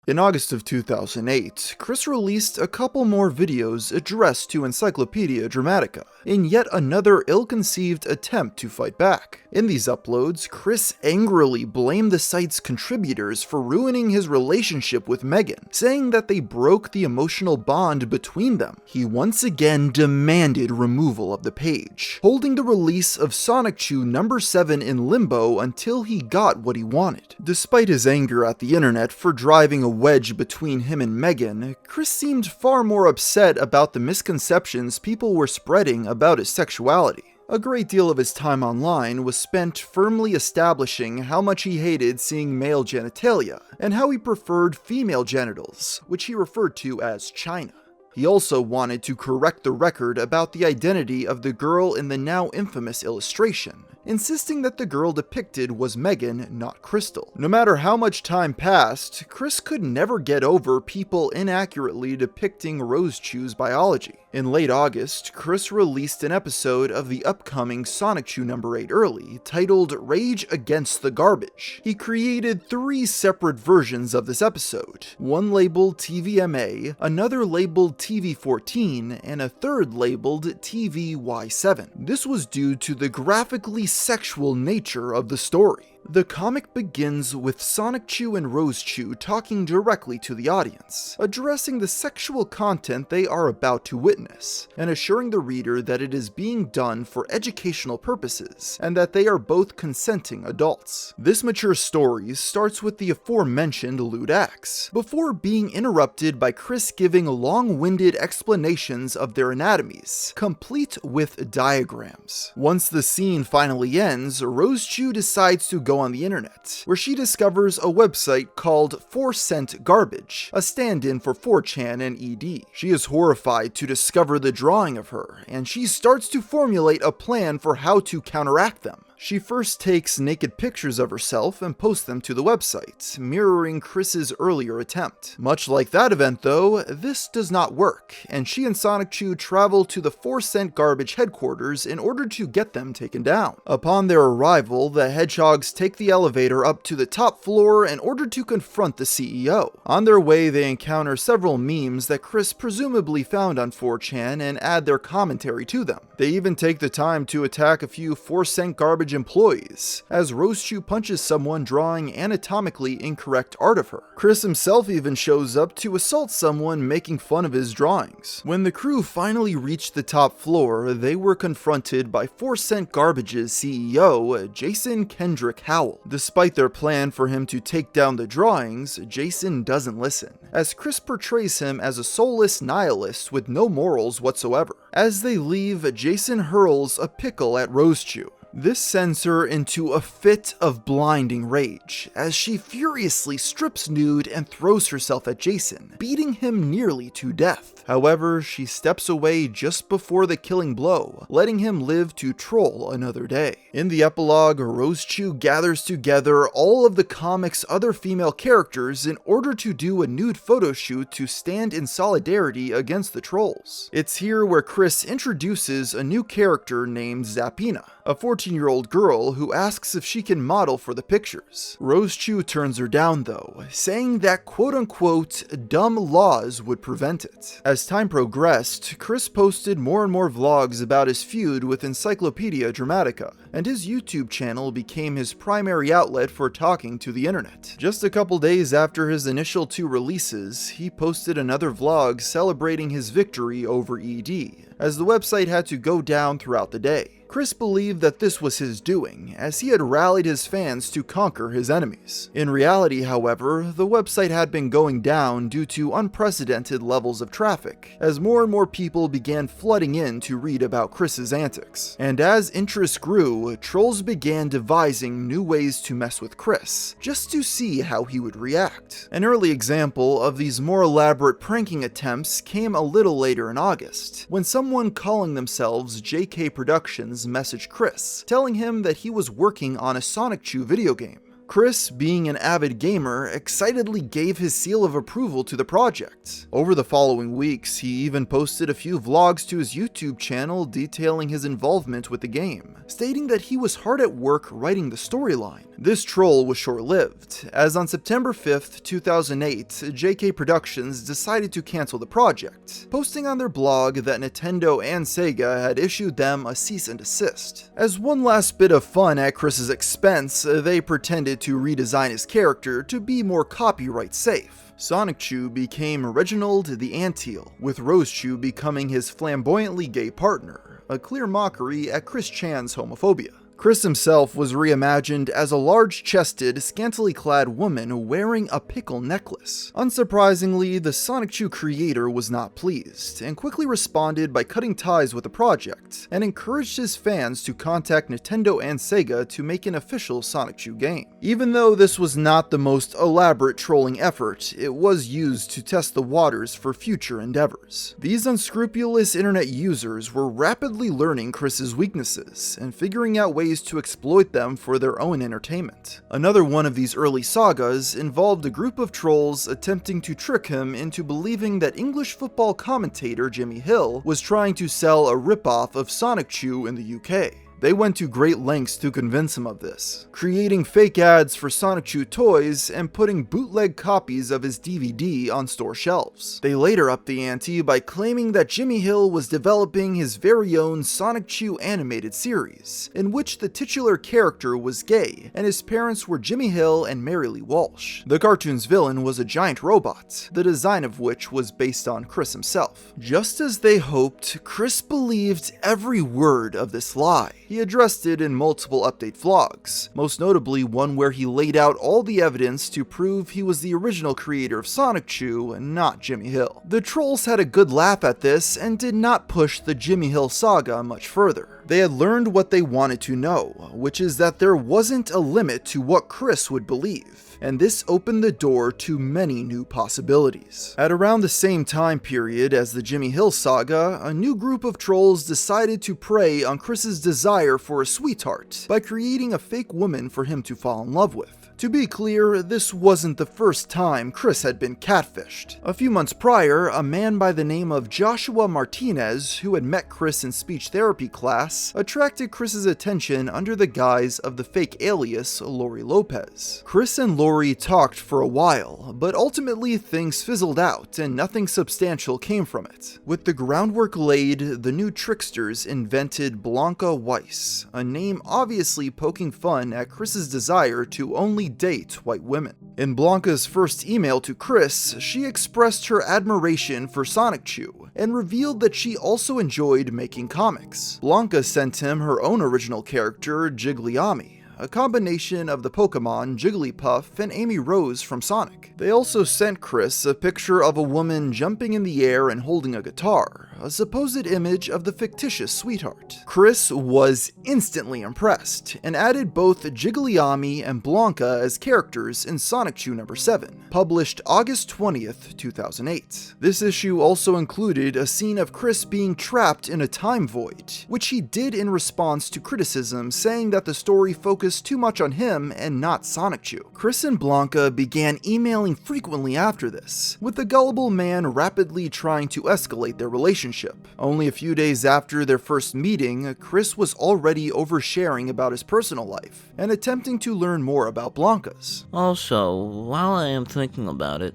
In August of 2008, Chris released a couple more videos addressed to Encyclopedia Dramatica, in yet another ill-conceived attempt to fight back. In these uploads, Chris angrily blamed the site's contributors for ruining his relationship with Megan, saying that they broke the emotional bond between them. He once again demanded removal of the page, holding the release of Sonichu number 7 in limbo until he got what he wanted. Despite his anger at the internet for driving a wedge between him and Megan, Chris seemed far more upset about the misconceptions people were spreading about his sexuality. A great deal of his time online was spent firmly establishing how much he hated seeing male genitalia, and how he preferred female genitals, which he referred to as China. He also wanted to correct the record about the identity of the girl in the now infamous illustration, insisting that the girl depicted was Megan, not Crystal. No matter how much time passed, Chris could never get over people inaccurately depicting Rosechu's biology. In late August, Chris released an episode of the upcoming Sonichu number 8 early, titled Rage Against the Garbage. He created 3 separate versions of this episode, one labeled TVMA, another labeled TV14, and a third labeled TVY7. This was due to the graphically sexual nature of the story. The comic begins with Sonichu and Rosechu talking directly to the audience, addressing the sexual content they are about to witness, and assuring the reader that it is being done for educational purposes, and that they are both consenting adults. This mature story starts with the aforementioned lewd acts, before being interrupted by Chris giving long-winded explanations of their anatomies, complete with diagrams. Once the scene finally ends, Rosechu decides to go on the internet, where she discovers a website called 4cent Garbage, a stand-in for 4chan and ED. She is horrified to discover the drawing of her, and she starts to formulate a plan for how to counteract them. She first takes naked pictures of herself and posts them to the website, mirroring Chris's earlier attempt. Much like that event though, this does not work, and she and Sonichu travel to the 4cent Garbage headquarters in order to get them taken down. Upon their arrival, the hedgehogs take the elevator up to the top floor in order to confront the CEO. On their way, they encounter several memes that Chris presumably found on 4chan and add their commentary to them. They even take the time to attack a few 4cent Garbage employees, as Rosechu punches someone drawing anatomically incorrect art of her. Chris himself even shows up to assault someone making fun of his drawings. When the crew finally reached the top floor, they were confronted by 4cent Garbage's CEO, Jason Kendrick Howell. Despite their plan for him to take down the drawings, Jason doesn't listen, as Chris portrays him as a soulless nihilist with no morals whatsoever. As they leave, Jason hurls a pickle at Rosechu. This sends her into a fit of blinding rage, as she furiously strips nude and throws herself at Jason, beating him nearly to death. However, she steps away just before the killing blow, letting him live to troll another day. In the epilogue, Rosechu gathers together all of the comic's other female characters in order to do a nude photo shoot to stand in solidarity against the trolls. It's here where Chris introduces a new character named Zapina, a 14-year-old girl who asks if she can model for the pictures. Rosechu turns her down though, saying that quote-unquote dumb laws would prevent it. As time progressed, Chris posted more and more vlogs about his feud with Encyclopedia Dramatica, and his YouTube channel became his primary outlet for talking to the internet. Just a couple days after his initial 2 releases, he posted another vlog celebrating his victory over ED, as the website had to go down throughout the day. Chris believed that this was his doing, as he had rallied his fans to conquer his enemies. In reality, however, the website had been going down due to unprecedented levels of traffic, as more and more people began flooding in to read about Chris's antics. And as interest grew, trolls began devising new ways to mess with Chris, just to see how he would react. An early example of these more elaborate pranking attempts came a little later in August, when someone calling themselves JK Productions messaged Chris, telling him that he was working on a Sonichu video game. Chris, being an avid gamer, excitedly gave his seal of approval to the project. Over the following weeks, he even posted a few vlogs to his YouTube channel detailing his involvement with the game, stating that he was hard at work writing the storyline. This troll was short-lived, as on September 5th, 2008, JK Productions decided to cancel the project, posting on their blog that Nintendo and Sega had issued them a cease and desist. As one last bit of fun at Chris's expense, they pretended to redesign his character to be more copyright safe. Sonichu became Reginald the Anteel, with Rosechu becoming his flamboyantly gay partner, a clear mockery at Chris Chan's homophobia. Chris himself was reimagined as a large-chested, scantily clad woman wearing a pickle necklace. Unsurprisingly, the Sonichu creator was not pleased, and quickly responded by cutting ties with the project, and encouraged his fans to contact Nintendo and Sega to make an official Sonichu game. Even though this was not the most elaborate trolling effort, it was used to test the waters for future endeavors. These unscrupulous internet users were rapidly learning Chris's weaknesses, and figuring out ways ways to exploit them for their own entertainment. Another one of these early sagas involved a group of trolls attempting to trick him into believing that English football commentator Jimmy Hill was trying to sell a ripoff of Sonichu in the UK. They went to great lengths to convince him of this, creating fake ads for Sonichu toys and putting bootleg copies of his DVD on store shelves. They later upped the ante by claiming that Jimmy Hill was developing his very own Sonichu animated series, in which the titular character was gay and his parents were Jimmy Hill and Mary Lee Walsh. The cartoon's villain was a giant robot, the design of which was based on Chris himself. Just as they hoped, Chris believed every word of this lie. He addressed it in multiple update vlogs, most notably one where he laid out all the evidence to prove he was the original creator of Sonichu and not Jimmy Hill. The trolls had a good laugh at this and did not push the Jimmy Hill saga much further. They had learned what they wanted to know, which is that there wasn't a limit to what Chris would believe, and this opened the door to many new possibilities. At around the same time period as the Jimmy Hill saga, a new group of trolls decided to prey on Chris's desire for a sweetheart by creating a fake woman for him to fall in love with. To be clear, this wasn't the first time Chris had been catfished. A few months prior, a man by the name of Joshua Martinez, who had met Chris in speech therapy class, attracted Chris's attention under the guise of the fake alias Lori Lopez. Chris and Lori talked for a while, but ultimately things fizzled out and nothing substantial came from it. With the groundwork laid, the new tricksters invented Blanca Weiss, a name obviously poking fun at Chris's desire to only date white women. In Blanca's first email to Chris, she expressed her admiration for Sonichu and revealed that she also enjoyed making comics. Blanca sent him her own original character, Jigglyami, a combination of the Pokemon Jigglypuff and Amy Rose from Sonic. They also sent Chris a picture of a woman jumping in the air and holding a guitar, a supposed image of the fictitious sweetheart. Chris was instantly impressed and added both Jigglyami and Blanca as characters in Sonichu number 7, published August 20th, 2008. This issue also included a scene of Chris being trapped in a time void, which he did in response to criticism saying that the story focused too much on him and not Sonichu. Chris and Blanca began emailing frequently after this, with the gullible man rapidly trying to escalate their relationship. Only a few days after their first meeting, Chris was already oversharing about his personal life and attempting to learn more about Blanca's. Also, while I am thinking about it,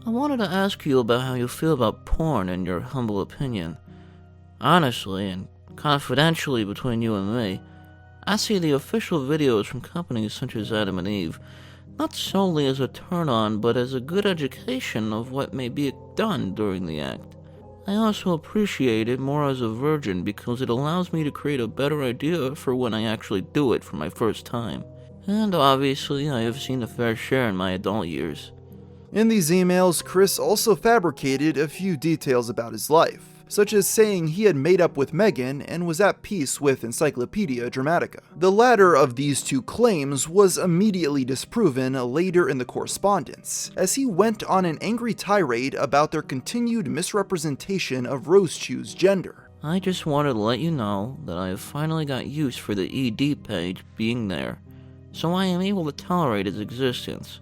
I wanted to ask you about how you feel about porn in your humble opinion. Honestly, and confidentially between you and me, I see the official videos from companies such as Adam and Eve not solely as a turn-on, but as a good education of what may be done during the act. I also appreciate it more as a virgin because it allows me to create a better idea for when I actually do it for my first time. And obviously, I have seen a fair share in my adult years. In these emails, Chris also fabricated a few details about his life, such as saying he had made up with Megan and was at peace with Encyclopedia Dramatica. The latter of these two claims was immediately disproven later in the correspondence, as he went on an angry tirade about their continued misrepresentation of Rosechu's gender. I just wanted to let you know that I have finally got use for the ED page being there, so I am able to tolerate its existence.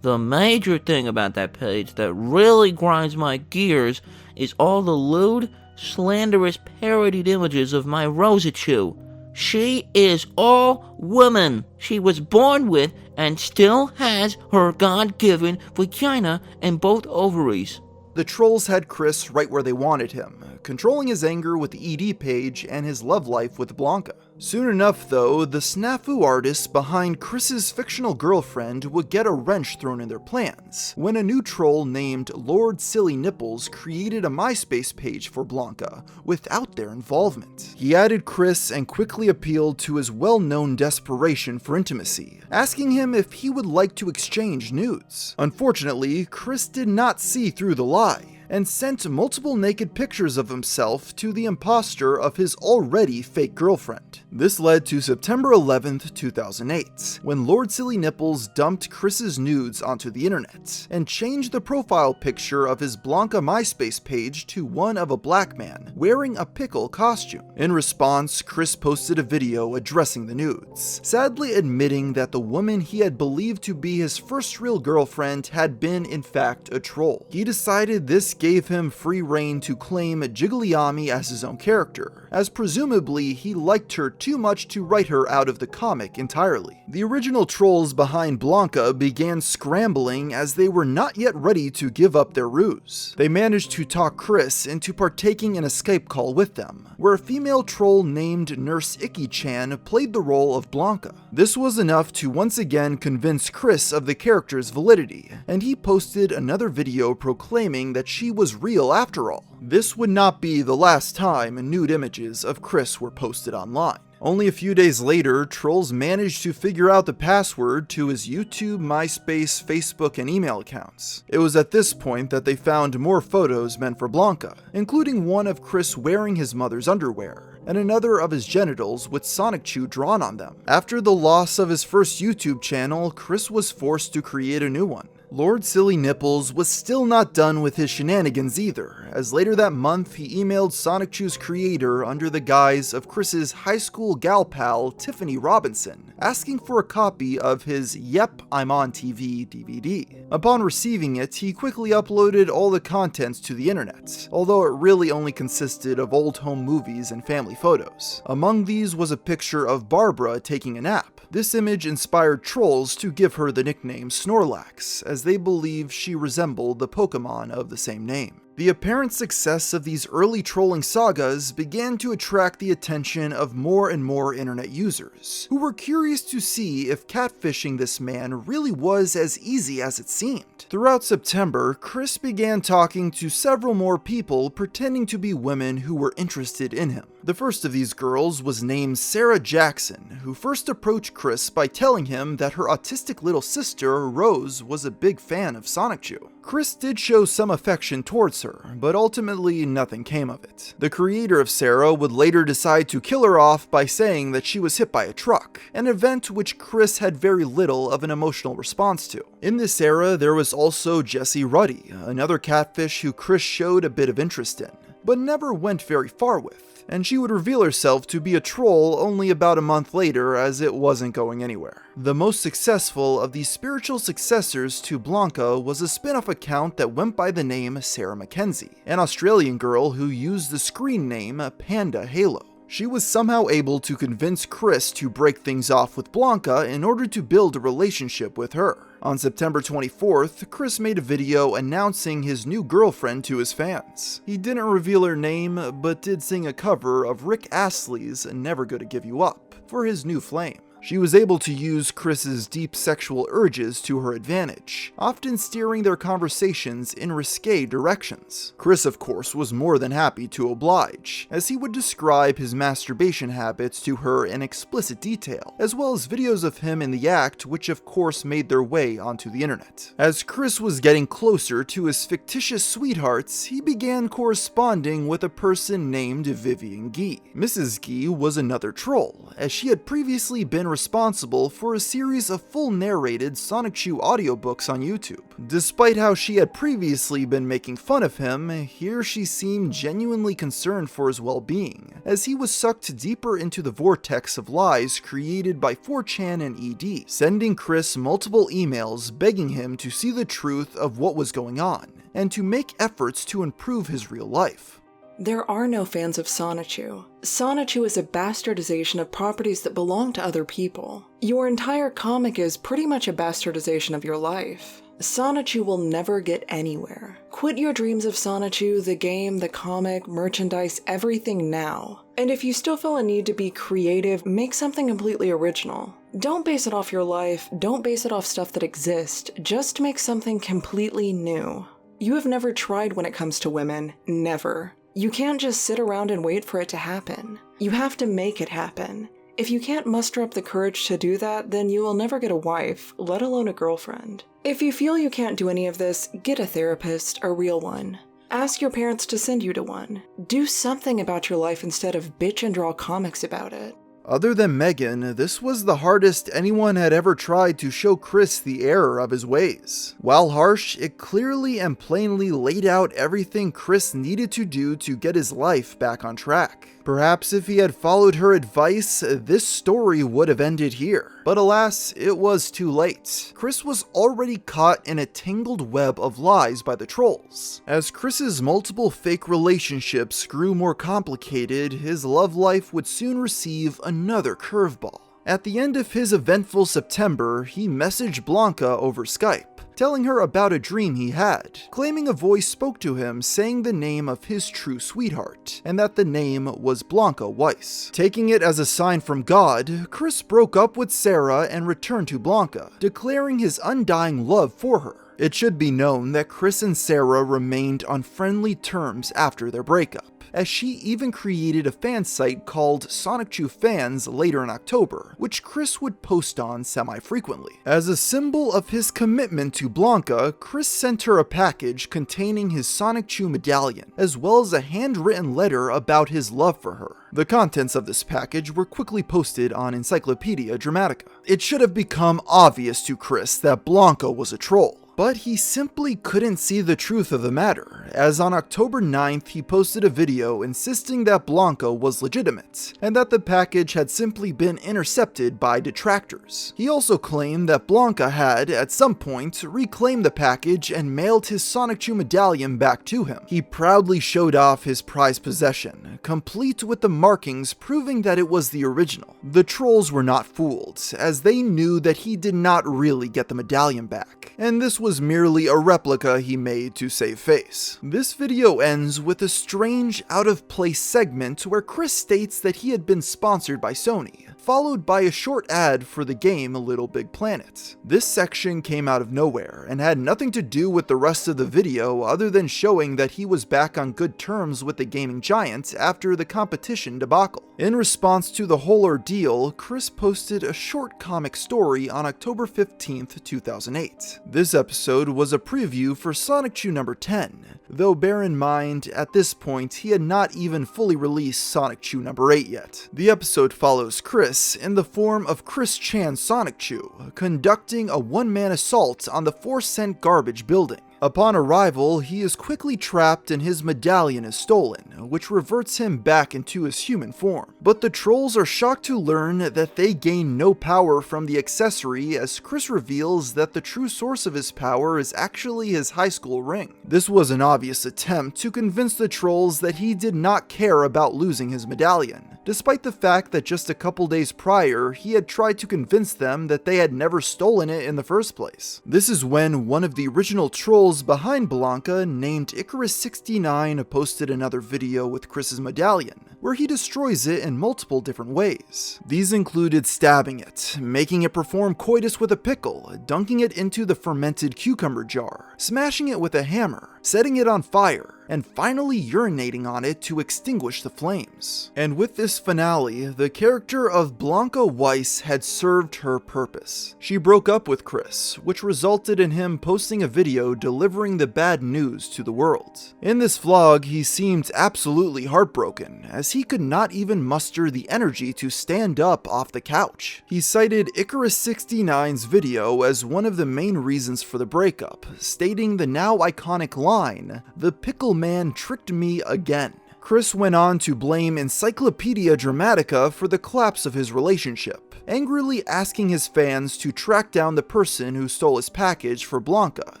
The major thing about that page that really grinds my gears is all the lewd, slanderous parodied images of my Rosechu. She is all woman. She was born with and still has her God-given vagina and both ovaries. The trolls had Chris right where they wanted him, controlling his anger with the ED page and his love life with Blanca. Soon enough, though, the snafu artists behind Chris's fictional girlfriend would get a wrench thrown in their plans, when a new troll named Lord Silly Nipples created a MySpace page for Blanca without their involvement. He added Chris and quickly appealed to his well-known desperation for intimacy, asking him if he would like to exchange nudes. Unfortunately, Chris did not see through the lie, and sent multiple naked pictures of himself to the imposter of his already fake girlfriend. This led to September 11th, 2008, when Lord Silly Nipples dumped Chris's nudes onto the internet, and changed the profile picture of his Blanca MySpace page to one of a black man, wearing a pickle costume. In response, Chris posted a video addressing the nudes, sadly admitting that the woman he had believed to be his first real girlfriend had been in fact a troll. He decided this gave him free rein to claim Jigglyami as his own character, as presumably he liked her too much to write her out of the comic entirely. The original trolls behind Blanca began scrambling as they were not yet ready to give up their ruse. They managed to talk Chris into partaking in a Skype call with them, where a female troll named Nurse Iki-chan played the role of Blanca. This was enough to once again convince Chris of the character's validity, and he posted another video proclaiming that she was real after all. This would not be the last time nude images of Chris were posted online. Only a few days later, trolls managed to figure out the password to his YouTube, MySpace, Facebook, and email accounts. It was at this point that they found more photos meant for Blanca, including one of Chris wearing his mother's underwear, and another of his genitals with Sonichu drawn on them. After the loss of his first YouTube channel, Chris was forced to create a new one. Lord Silly Nipples was still not done with his shenanigans either, as later that month he emailed Sonichu's creator under the guise of Chris's high school gal pal Tiffany Robinson, asking for a copy of his Yep, I'm on TV DVD. Upon receiving it, he quickly uploaded all the contents to the internet, although it really only consisted of old home movies and family photos. Among these was a picture of Barbara taking a nap. This image inspired trolls to give her the nickname Snorlax, as they believe she resembled the Pokemon of the same name. The apparent success of these early trolling sagas began to attract the attention of more and more internet users, who were curious to see if catfishing this man really was as easy as it seemed. Throughout September, Chris began talking to several more people pretending to be women who were interested in him. The first of these girls was named Sarah Jackson, who first approached Chris by telling him that her autistic little sister, Rose, was a big fan of Sonichu. Chris did show some affection towards her, but ultimately nothing came of it. The creator of Sarah would later decide to kill her off by saying that she was hit by a truck, an event which Chris had very little of an emotional response to. In this era, there was also Jessie Ruddy, another catfish who Chris showed a bit of interest in, but never went very far with. And she would reveal herself to be a troll only about a month later, as it wasn't going anywhere. The most successful of these spiritual successors to Blanca was a spin-off account that went by the name Sarah Mackenzie, an Australian girl who used the screen name Panda Halo. She was somehow able to convince Chris to break things off with Blanca in order to build a relationship with her. On September 24th, Chris made a video announcing his new girlfriend to his fans. He didn't reveal her name, but did sing a cover of Rick Astley's Never Gonna Give You Up for his new flame. She was able to use Chris's deep sexual urges to her advantage, often steering their conversations in risque directions. Chris, of course, was more than happy to oblige, as he would describe his masturbation habits to her in explicit detail, as well as videos of him in the act, which of course made their way onto the internet. As Chris was getting closer to his fictitious sweethearts, he began corresponding with a person named Vivian Guy. Mrs. Guy was another troll, as she had previously been responsible for a series of full narrated Sonichu audiobooks on YouTube. Despite how she had previously been making fun of him, here she seemed genuinely concerned for his well-being, as he was sucked deeper into the vortex of lies created by 4chan and ED, sending Chris multiple emails begging him to see the truth of what was going on, and to make efforts to improve his real life. There are no fans of Sonichu. Sonichu is a bastardization of properties that belong to other people. Your entire comic is pretty much a bastardization of your life. Sonichu will never get anywhere. Quit your dreams of Sonichu, the game, the comic, merchandise, everything now. And if you still feel a need to be creative, make something completely original. Don't base it off your life, don't base it off stuff that exists, just make something completely new. You have never tried when it comes to women, never. You can't just sit around and wait for it to happen. You have to make it happen. If you can't muster up the courage to do that, then you will never get a wife, let alone a girlfriend. If you feel you can't do any of this, get a therapist, a real one. Ask your parents to send you to one. Do something about your life instead of bitch and draw comics about it. Other than Megan, this was the hardest anyone had ever tried to show Chris the error of his ways. While harsh, it clearly and plainly laid out everything Chris needed to do to get his life back on track. Perhaps if he had followed her advice, this story would have ended here. But alas, it was too late. Chris was already caught in a tangled web of lies by the trolls. As Chris's multiple fake relationships grew more complicated, his love life would soon receive another curveball. At the end of his eventful September, he messaged Blanca over Skype, telling her about a dream he had, claiming a voice spoke to him saying the name of his true sweetheart, and that the name was Blanca Weiss. Taking it as a sign from God, Chris broke up with Sarah and returned to Blanca, declaring his undying love for her. It should be known that Chris and Sarah remained on friendly terms after their breakup, as she even created a fan site called Sonichu Fans later in October, which Chris would post on semi-frequently. As a symbol of his commitment to Blanca, Chris sent her a package containing his Sonichu medallion, as well as a handwritten letter about his love for her. The contents of this package were quickly posted on Encyclopedia Dramatica. It should have become obvious to Chris that Blanca was a troll, but he simply couldn't see the truth of the matter, as on October 9th he posted a video insisting that Blanca was legitimate, and that the package had simply been intercepted by detractors. He also claimed that Blanca had, at some point, reclaimed the package and mailed his Sonichu medallion back to him. He proudly showed off his prized possession, complete with the markings proving that it was the original. The trolls were not fooled, as they knew that he did not really get the medallion back, and this was merely a replica he made to save face. This video ends with a strange, out-of-place segment where Chris states that he had been sponsored by Sony, followed by a short ad for the game Little Big Planet. This section came out of nowhere and had nothing to do with the rest of the video other than showing that he was back on good terms with the gaming giant after the competition debacle. In response to the whole ordeal, Chris posted a short comic story on October 15th, 2008. This episode was a preview for Sonichu number 10, though bear in mind, at this point he had not even fully released Sonichu number 8 yet. The episode follows Chris in the form of Chris Chan Sonichu, conducting a one-man assault on the 4-cent garbage building. Upon arrival, he is quickly trapped and his medallion is stolen, which reverts him back into his human form. But the trolls are shocked to learn that they gain no power from the accessory, as Chris reveals that the true source of his power is actually his high school ring. This was an obvious attempt to convince the trolls that he did not care about losing his medallion, despite the fact that just a couple days prior, he had tried to convince them that they had never stolen it in the first place. This is when one of the original trolls behind Blanca, named Icarus69, posted another video with Chris's medallion, where he destroys it in multiple different ways. These included stabbing it, making it perform coitus with a pickle, dunking it into the fermented cucumber jar, smashing it with a hammer, setting it on fire, and finally urinating on it to extinguish the flames. And with this finale, the character of Blanca Weiss had served her purpose. She broke up with Chris, which resulted in him posting a video delivering the bad news to the world. In this vlog, he seemed absolutely heartbroken, as he could not even muster the energy to stand up off the couch. He cited Icarus69's video as one of the main reasons for the breakup, stating the now iconic line, "The pickle man tricked me again." Chris went on to blame Encyclopedia Dramatica for the collapse of his relationship, angrily asking his fans to track down the person who stole his package for Blanca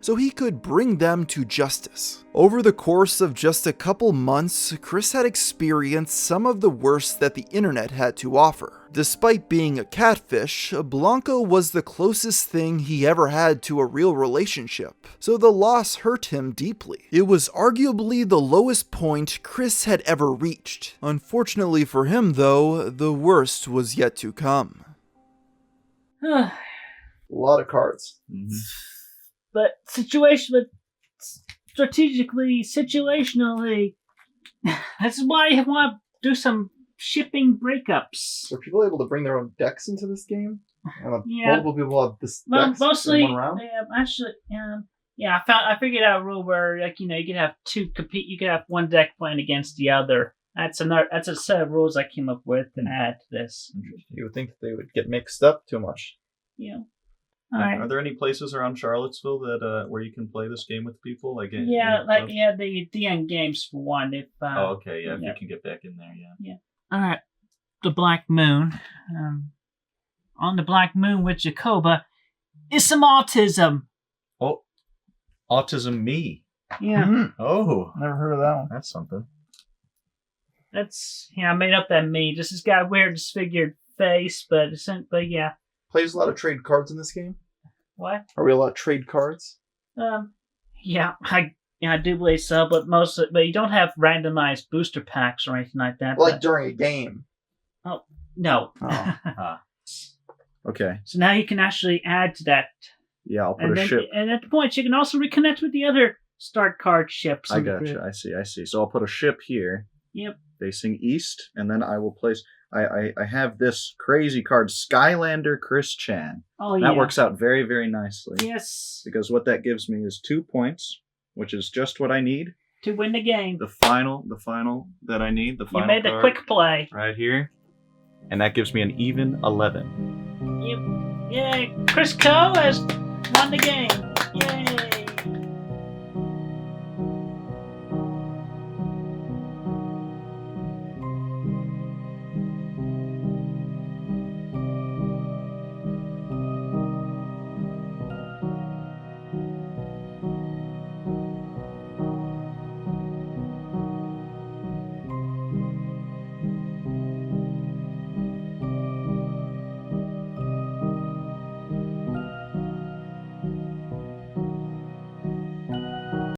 so he could bring them to justice. Over the course of just a couple months, Chris had experienced some of the worst that the internet had to offer. Despite being a catfish, Blanca was the closest thing he ever had to a real relationship, so the loss hurt him deeply. It was arguably the lowest point Chris had ever reached. Unfortunately for him though, the worst was yet to come. A lot of cards. But situationally, that's why I want to do some shipping breakups. Are people able to bring their own decks into this game? Yeah. Multiple people have this Well, decks mostly, in one round? Yeah, I figured out a rule where, like, you could have two compete. You could have one deck playing against the other. That's a set of rules I came up with to add to this. You would think that they would get mixed up too much. Yeah. All right. Are there any places around Charlottesville that where you can play this game with people? The end games for one. If okay, yeah, if you can get back in there, yeah. Yeah. All right. The Black Moon. On the Black Moon with Jacoba is some autism. Oh, autism me. Yeah. Mm-hmm. Oh, never heard of that one. That's something. I made up that me. Just has got a weird disfigured face, but yeah. Plays a lot of trade cards in this game. What? Are we allowed trade cards? Yeah, I do believe so, but you don't have randomized booster packs or anything like that. Like during a game. Oh no. Oh. Okay. So now you can actually add to that. Yeah, I'll put a ship. And at the point, you can also reconnect with the other start card ships. I gotcha. I see. So I'll put a ship here. Yep. Facing east, and then I will place. I have this crazy card, Skylander Chris Chan. Oh yeah. That works out very, very nicely. Yes. Because what that gives me is 2 points, which is just what I need to win the game. The final that I need. The final. You made the quick play right here, and that gives me an even 11. Yay! Chris Co has won the game. Yay!